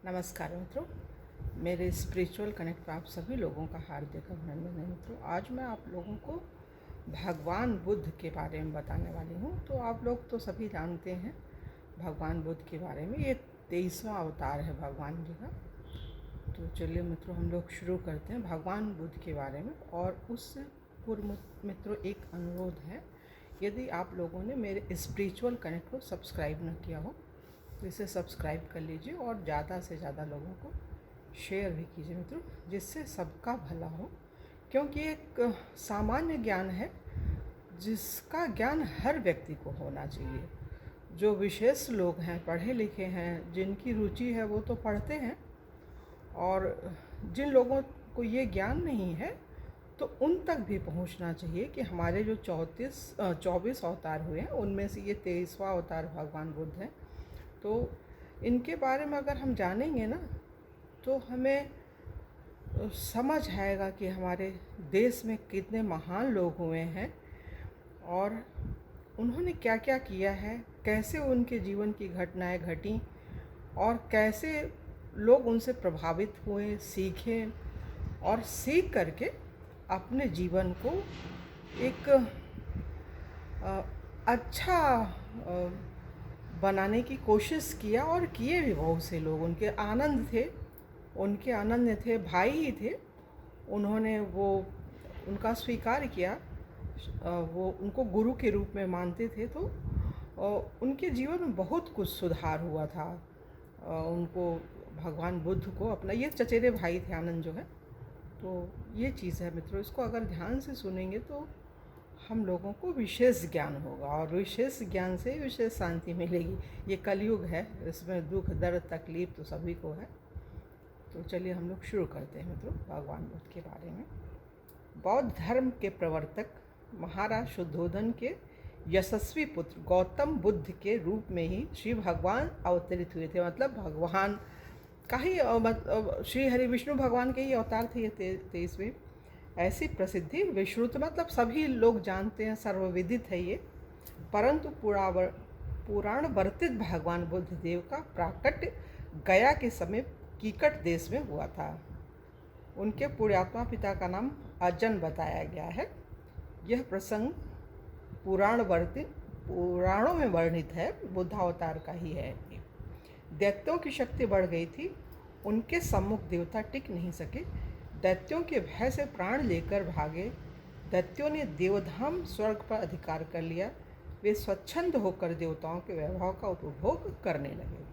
नमस्कार मित्रों, मेरे स्पिरिचुअल कनेक्ट पर आप सभी लोगों का हार्दिक अभिनंदन है। मित्रों, आज मैं आप लोगों को भगवान बुद्ध के बारे में बताने वाली हूँ। तो आप लोग तो सभी जानते हैं भगवान बुद्ध के बारे में। ये 23वां अवतार है भगवान जी का। तो चलिए मित्रों, हम लोग शुरू करते हैं भगवान बुद्ध के बारे में। और उससे पूर्व मित्रों एक अनुरोध है, यदि आप लोगों ने मेरे स्पिरिचुअल कनेक्ट को सब्सक्राइब न किया हो तो इसे सब्सक्राइब कर लीजिए और ज़्यादा से ज़्यादा लोगों को शेयर भी कीजिए मित्रों, जिससे सबका भला हो। क्योंकि एक सामान्य ज्ञान है जिसका ज्ञान हर व्यक्ति को होना चाहिए। जो विशेष लोग हैं, पढ़े लिखे हैं, जिनकी रुचि है वो तो पढ़ते हैं, और जिन लोगों को ये ज्ञान नहीं है तो उन तक भी पहुंचना चाहिए कि हमारे जो 24 अवतार हुए हैं उनमें से ये 23वां अवतार भगवान बुद्ध हैं। तो इनके बारे में अगर हम जानेंगे ना तो हमें समझ आएगा कि हमारे देश में कितने महान लोग हुए हैं और उन्होंने क्या क्या किया है, कैसे उनके जीवन की घटनाएं घटी और कैसे लोग उनसे प्रभावित हुए, सीखे और सीख करके अपने जीवन को एक अच्छा बनाने की कोशिश किया। और किए भी बहुत से लोग। उनके आनंद थे, भाई ही थे। उन्होंने वो उनका स्वीकार किया, वो उनको गुरु के रूप में मानते थे। तो उनके जीवन में बहुत कुछ सुधार हुआ था। उनको भगवान बुद्ध को अपना, ये चचेरे भाई थे आनंद जो है। तो ये चीज़ है मित्रों, इसको अगर ध्यान से सुनेंगे तो हम लोगों को विशेष ज्ञान होगा और विशेष ज्ञान से विशेष शांति मिलेगी। ये कलयुग है, इसमें दुख दर्द तकलीफ तो सभी को है। तो चलिए हम लोग शुरू करते हैं मित्रों भगवान बुद्ध के बारे में। बौद्ध धर्म के प्रवर्तक महाराज शुद्धोधन के यशस्वी पुत्र गौतम बुद्ध के रूप में ही श्री भगवान अवतरित हुए थे। मतलब भगवान का ही श्री हरि विष्णु भगवान के ही अवतार थे ये 23वें। ऐसी प्रसिद्धि विश्रुत, मतलब सभी लोग जानते हैं, सर्वविदित है ये। परंतु पुराण वर्तित भगवान बुद्ध देव का प्राकट्य गया के समीप कीकट देश में हुआ था। उनके पुण्यात्मा पिता का नाम अजन बताया गया है। यह प्रसंग पुराणों में वर्णित है, बुद्धावतार का ही है। दैत्यों की शक्ति बढ़ गई थी, उनके सम्मुख देवता टिक नहीं सके। दैत्यों के भय से प्राण लेकर भागे। दैत्यों ने देवधाम स्वर्ग पर अधिकार कर लिया। वे स्वच्छंद होकर देवताओं के वैभव का उपभोग करने लगे,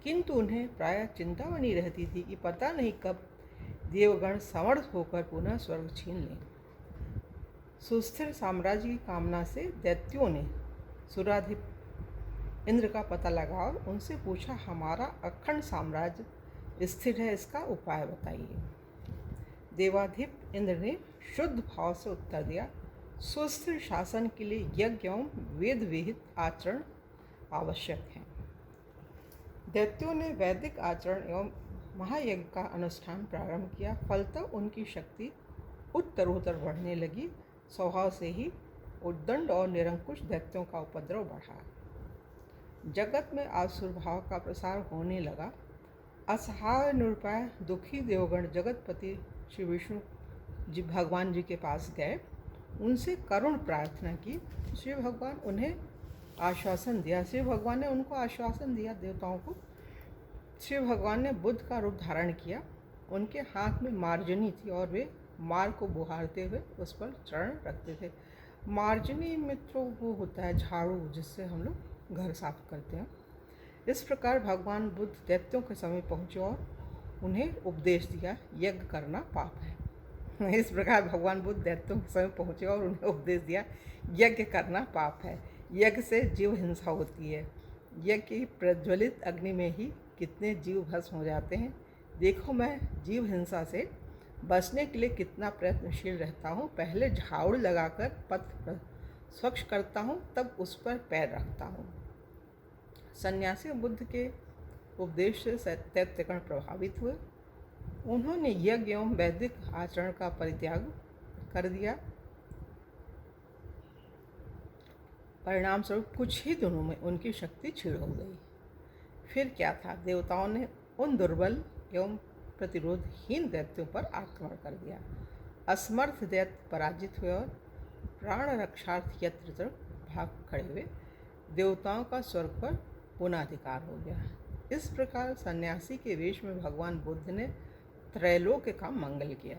किंतु उन्हें प्रायः चिंता बनी रहती थी कि पता नहीं कब देवगण समर्थ होकर पुनः स्वर्ग छीन लें। सुस्थिर साम्राज्य की कामना से दैत्यों ने सुराधिप इंद्र का पता लगा और उनसे पूछा, हमारा अखंड साम्राज्य स्थिर है, इसका उपाय बताइए। देवाधिप इंद्र ने शुद्ध भाव से उत्तर दिया, सुस्थिर शासन के लिए यज्ञ एवं वेद विहित आचरण आवश्यक है। दैत्यों ने वैदिक आचरण एवं महायज्ञ का अनुष्ठान प्रारंभ किया। फलतः उनकी शक्ति उत्तरोत्तर बढ़ने लगी। स्वभाव से ही उद्दंड और निरंकुश दैत्यों का उपद्रव बढ़ा। जगत में आसुर भाव का प्रसार होने लगा। असहाय निरुपाय दुखी देवगण जगतपति श्री विष्णु जी भगवान जी के पास गए, उनसे करुण प्रार्थना की। श्री भगवान उन्हें आश्वासन दिया। श्री भगवान ने उनको आश्वासन दिया देवताओं को। श्री भगवान ने बुद्ध का रूप धारण किया। उनके हाथ में मार्जनी थी और वे मार को बुहारते हुए उस पर चरण रखते थे। मार्जनी मित्रों वो होता है झाड़ू, जिससे हम लोग घर साफ करते हैं। इस प्रकार भगवान बुद्ध दैत्यों के समीप पहुँचे और उन्हें उपदेश दिया, यज्ञ करना पाप है। इस प्रकार भगवान बुद्ध दैत्यों के समीप पहुँचे और उन्हें उपदेश दिया, यज्ञ करना पाप है। यज्ञ से जीव हिंसा होती है। यज्ञ की प्रज्वलित अग्नि में ही कितने जीव भस्म हो जाते हैं। देखो, मैं जीव हिंसा से बचने के लिए कितना प्रयत्नशील रहता हूँ। पहले झाड़ू लगाकर पथ स्वच्छ करता हूँ, तब उस पर पैर रखता हूँ। सन्यासी बुद्ध के उपदेश से दैत्यगण प्रभावित हुए। उन्होंने यज्ञ एवं वैदिक आचरण का परित्याग कर दिया। परिणाम स्वरूप कुछ ही दिनों में उनकी शक्ति क्षीण हो गई। फिर क्या था, देवताओं ने उन दुर्बल एवं प्रतिरोधहीन दैत्यों पर आक्रमण कर दिया। असमर्थ दैत्य पराजित हुए और प्राण रक्षार्थ यत्र तक भाग खड़े हुए। देवताओं का स्वर्ग पर पुनः अधिकार हो गया। इस प्रकार सन्यासी के वेश में भगवान बुद्ध ने त्रैलोक्य का मंगल किया।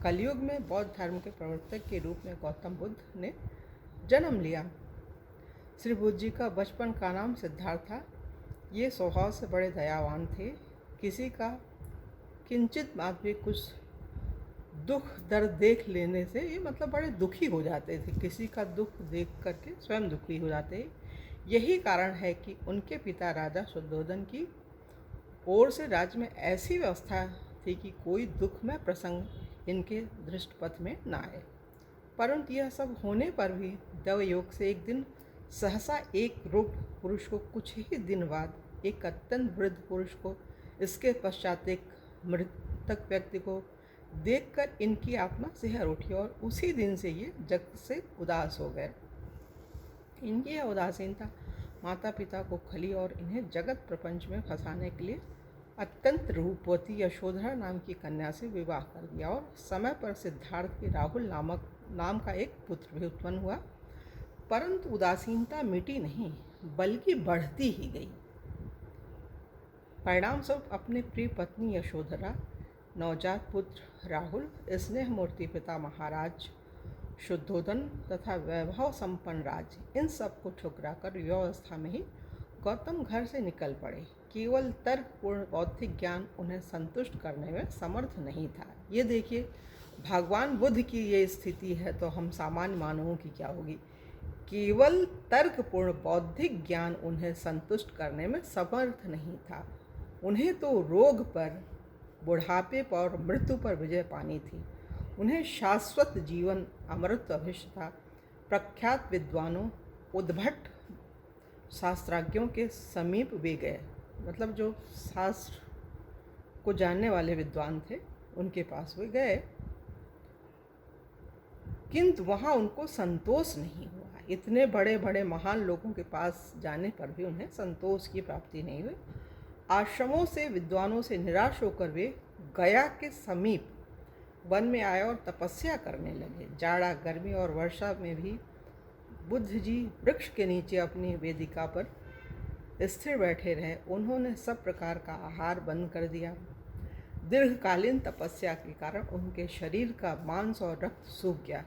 कलयुग में बौद्ध धर्म के प्रवर्तक के रूप में गौतम बुद्ध ने जन्म लिया। श्री बुद्ध जी का बचपन का नाम सिद्धार्थ था। ये स्वभाव से बड़े दयावान थे। किसी का किंचित मात्र भी कुछ दुख दर्द देख लेने से ये मतलब बड़े दुखी हो जाते थे। किसी का दुख देख करके स्वयं दुखी हो जाते। यही कारण है कि उनके पिता राजा शुद्धोधन की ओर से राज्य में ऐसी व्यवस्था थी कि कोई दुखमय प्रसंग इनके दृष्टिपथ में न आए। परंतु यह सब होने पर भी देवयोग से एक दिन सहसा एक रोग पुरुष को कुछ ही दिन बाद एक अत्यंत वृद्ध पुरुष को, इसके पश्चात एक मृतक व्यक्ति को देखकर इनकी आत्मा सिहर उठी और उसी दिन से ये जग से उदास हो गए। इनकी यह उदासीनता माता पिता को खली और इन्हें जगत प्रपंच में फंसाने के लिए अत्यंत रूपवती यशोधरा नाम की कन्या से विवाह कर दिया और समय पर सिद्धार्थ के राहुल नाम का एक पुत्र भी उत्पन्न हुआ। परंतु उदासीनता मिटी नहीं, बल्कि बढ़ती ही गई। परिणाम स्वरूप अपनी प्रिय पत्नी यशोधरा, नवजात पुत्र राहुल, स्नेह मूर्ति पिता महाराज शुद्धोधन तथा वैभव संपन्न राज्य, इन सब को ठुकराकर युवावस्था में ही गौतम घर से निकल पड़े। केवल तर्कपूर्ण बौद्धिक ज्ञान उन्हें संतुष्ट करने में समर्थ नहीं था। ये देखिए, भगवान बुद्ध की ये स्थिति है तो हम सामान्य मानवों की क्या होगी। केवल तर्कपूर्ण बौद्धिक ज्ञान उन्हें संतुष्ट करने में समर्थ नहीं था। उन्हें तो रोग पर, बुढ़ापे पर और मृत्यु पर विजय पानी थी। उन्हें शाश्वत जीवन अमृत अभिष्ट था। प्रख्यात विद्वानों, उद्भट शास्त्राज्ञों के समीप वे गए, मतलब जो शास्त्र को जानने वाले विद्वान थे उनके पास वे गए, किंतु वहाँ उनको संतोष नहीं हुआ। इतने बड़े बड़े महान लोगों के पास जाने पर भी उन्हें संतोष की प्राप्ति नहीं हुई। आश्रमों से, विद्वानों से निराश होकर वे गया के समीप वन में आए और तपस्या करने लगे। जाड़ा, गर्मी और वर्षा में भी बुद्ध जी वृक्ष के नीचे अपनी वेदिका पर स्थिर बैठे रहे। उन्होंने सब प्रकार का आहार बंद कर दिया। दीर्घकालीन तपस्या के कारण उनके शरीर का मांस और रक्त सूख गया।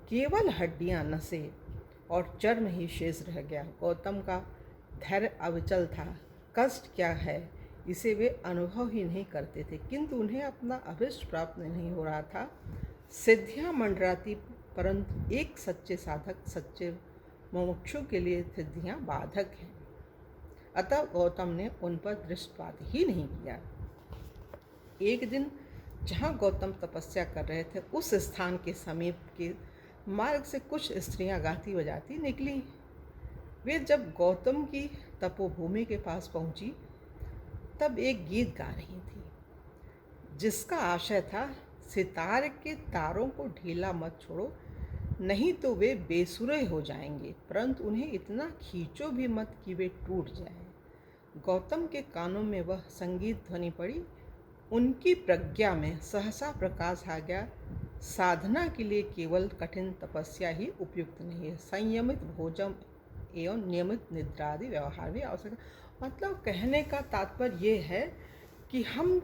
केवल हड्डियां, नसें और चर्म ही शेष रह गया। गौतम का धैर्य अविचल था। कष्ट क्या है इसे वे अनुभव ही नहीं करते थे, किंतु उन्हें अपना अभिष्ट प्राप्त नहीं हो रहा था। सिद्धियां मंडराती, परंतु एक सच्चे साधक, सच्चे मुमुक्षु के लिए सिद्धियां बाधक हैं। अतः गौतम ने उन पर दृष्टिपात ही नहीं किया। एक दिन जहाँ गौतम तपस्या कर रहे थे, उस स्थान के समीप के मार्ग से कुछ स्त्रियां गाती बजाती निकली। वे जब गौतम की तपोभूमि के पास पहुंची तब एक गीत गा रही थी, जिसका आशय था, सितार के तारों को ढीला मत छोड़ो, नहीं तो वे बेसुरे हो जाएंगे, परंतु उन्हें इतना खींचो भी मत कि वे टूट जाए। गौतम के कानों में वह संगीत ध्वनि पड़ी। उनकी प्रज्ञा में सहसा प्रकाश आ गया। साधना के लिए केवल कठिन तपस्या ही उपयुक्त नहीं है, संयमित भोजन एवं नियमित निद्रा आदि व्यवहार भी आवश्यक है। मतलब कहने का तात्पर्य ये है कि हम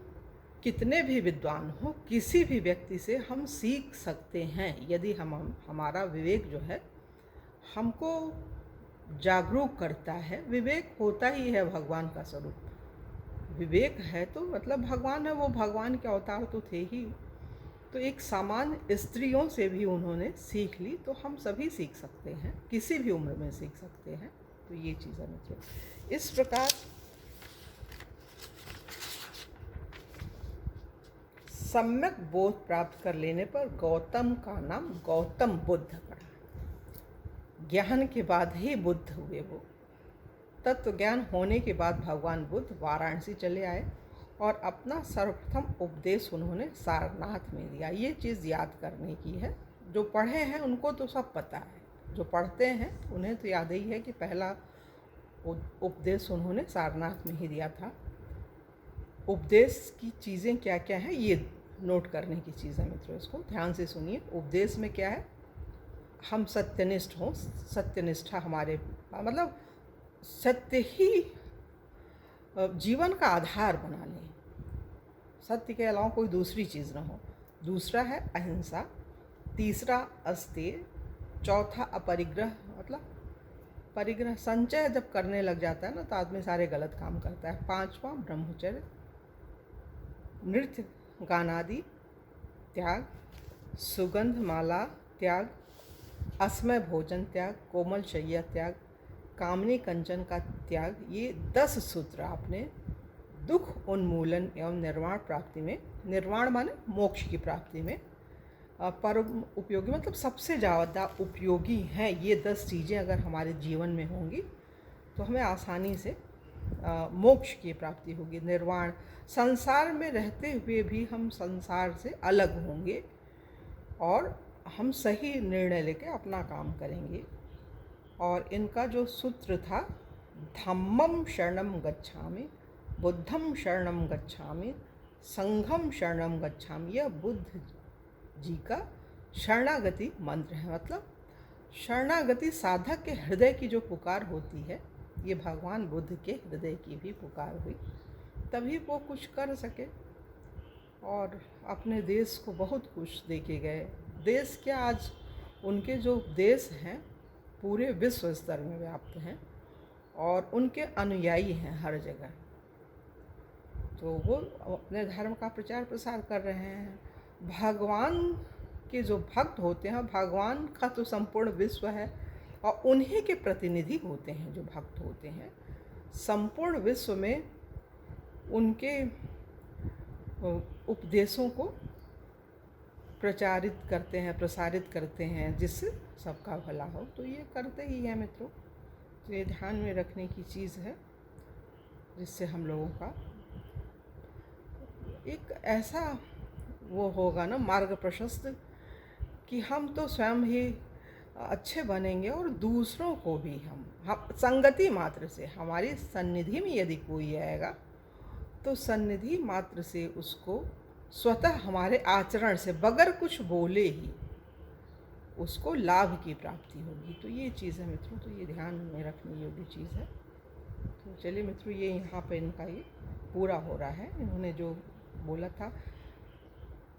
कितने भी विद्वान हो, किसी भी व्यक्ति से हम सीख सकते हैं, यदि हमारा विवेक जो है हमको जागरूक करता है। विवेक होता ही है भगवान का स्वरूप। विवेक है तो मतलब भगवान है, वो भगवान के अवतार तो थे ही। तो एक सामान्य स्त्रियों से भी उन्होंने सीख ली, तो हम सभी सीख सकते हैं, किसी भी उम्र में सीख सकते हैं। तो ये चीज़ है। मतलब इस प्रकार सम्यक बोध प्राप्त कर लेने पर गौतम का नाम गौतम बुद्ध पड़ा। ज्ञान के बाद ही बुद्ध हुए वो। तत्व ज्ञान होने के बाद भगवान बुद्ध वाराणसी चले आए और अपना सर्वप्रथम उपदेश उन्होंने सारनाथ में दिया। ये चीज़ याद करने की है। जो पढ़े हैं उनको तो सब पता है, जो पढ़ते हैं उन्हें तो याद ही है कि पहला उपदेश उन्होंने सारनाथ में ही दिया था। उपदेश की चीज़ें क्या क्या हैं ये नोट करने की चीज़ है मित्रों, इसको ध्यान से सुनिए। उपदेश में क्या है, हम सत्यनिष्ठ हों, सत्यनिष्ठा हमारे मतलब सत्य ही जीवन का आधार बना लें, सत्य के अलावा कोई दूसरी चीज़ ना हो। दूसरा है अहिंसा, तीसरा अस्तेय, चौथा अपरिग्रह, मतलब परिग्रह संचय जब करने लग जाता है ना तो आदमी सारे गलत काम करता है। पांचवा ब्रह्मचर्य, नृत्य गानादि त्याग, सुगंध माला त्याग, असमय भोजन त्याग, कोमल शय्या त्याग, कामनी कंचन का त्याग। ये 10 सूत्र आपने दुख उन्मूलन एवं निर्वाण प्राप्ति में, निर्वाण माने मोक्ष की प्राप्ति में परम उपयोगी, मतलब सबसे ज़्यादा उपयोगी हैं ये 10 चीज़ें अगर हमारे जीवन में होंगी तो हमें आसानी से मोक्ष की प्राप्ति होगी, निर्वाण। संसार में रहते हुए भी हम संसार से अलग होंगे और हम सही निर्णय लेके अपना काम करेंगे। और इनका जो सूत्र था, धम्मम शरणम गच्छामि, बुद्धम शरणम गच्छामि, संघम शरणम गच्छामि, यह बुद्ध जी का शरणागति मंत्र है। मतलब शरणागति साधक के हृदय की जो पुकार होती है, ये भगवान बुद्ध के हृदय की भी पुकार हुई, तभी वो कुछ कर सके और अपने देश को बहुत कुछ दे के गए। देश क्या, आज उनके जो देश हैं पूरे विश्व स्तर में व्याप्त हैं और उनके अनुयायी हैं हर जगह, तो वो अपने धर्म का प्रचार प्रसार कर रहे हैं। भगवान के जो भक्त होते हैं, भगवान का तो संपूर्ण विश्व है और उन्हीं के प्रतिनिधि होते हैं जो भक्त होते हैं। संपूर्ण विश्व में उनके उपदेशों को प्रचारित करते हैं, प्रसारित करते हैं, जिससे सबका भला हो। तो ये करते ही हैं मित्रों, तो ये ध्यान में रखने की चीज़ है, जिससे हम लोगों का एक ऐसा वो होगा ना मार्ग प्रशस्त, कि हम तो स्वयं ही अच्छे बनेंगे और दूसरों को भी हम संगति मात्र से, हमारी सन्निधि में यदि कोई आएगा तो सन्निधि मात्र से उसको स्वतः हमारे आचरण से बगैर कुछ बोले ही उसको लाभ की प्राप्ति होगी। तो ये चीज़ है मित्रों, तो ये ध्यान में रखने योग्य चीज़ है। तो चलिए मित्रों, ये यहाँ पे इनका ये पूरा हो रहा है, इन्होंने जो बोला था।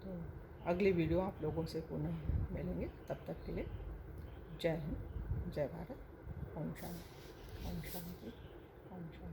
तो अगली वीडियो आप लोगों से पुनः मिलेंगे, तब तक के लिए जय हिंद, जय भारत, ओम शांति, ओम शांति, ओम शांति।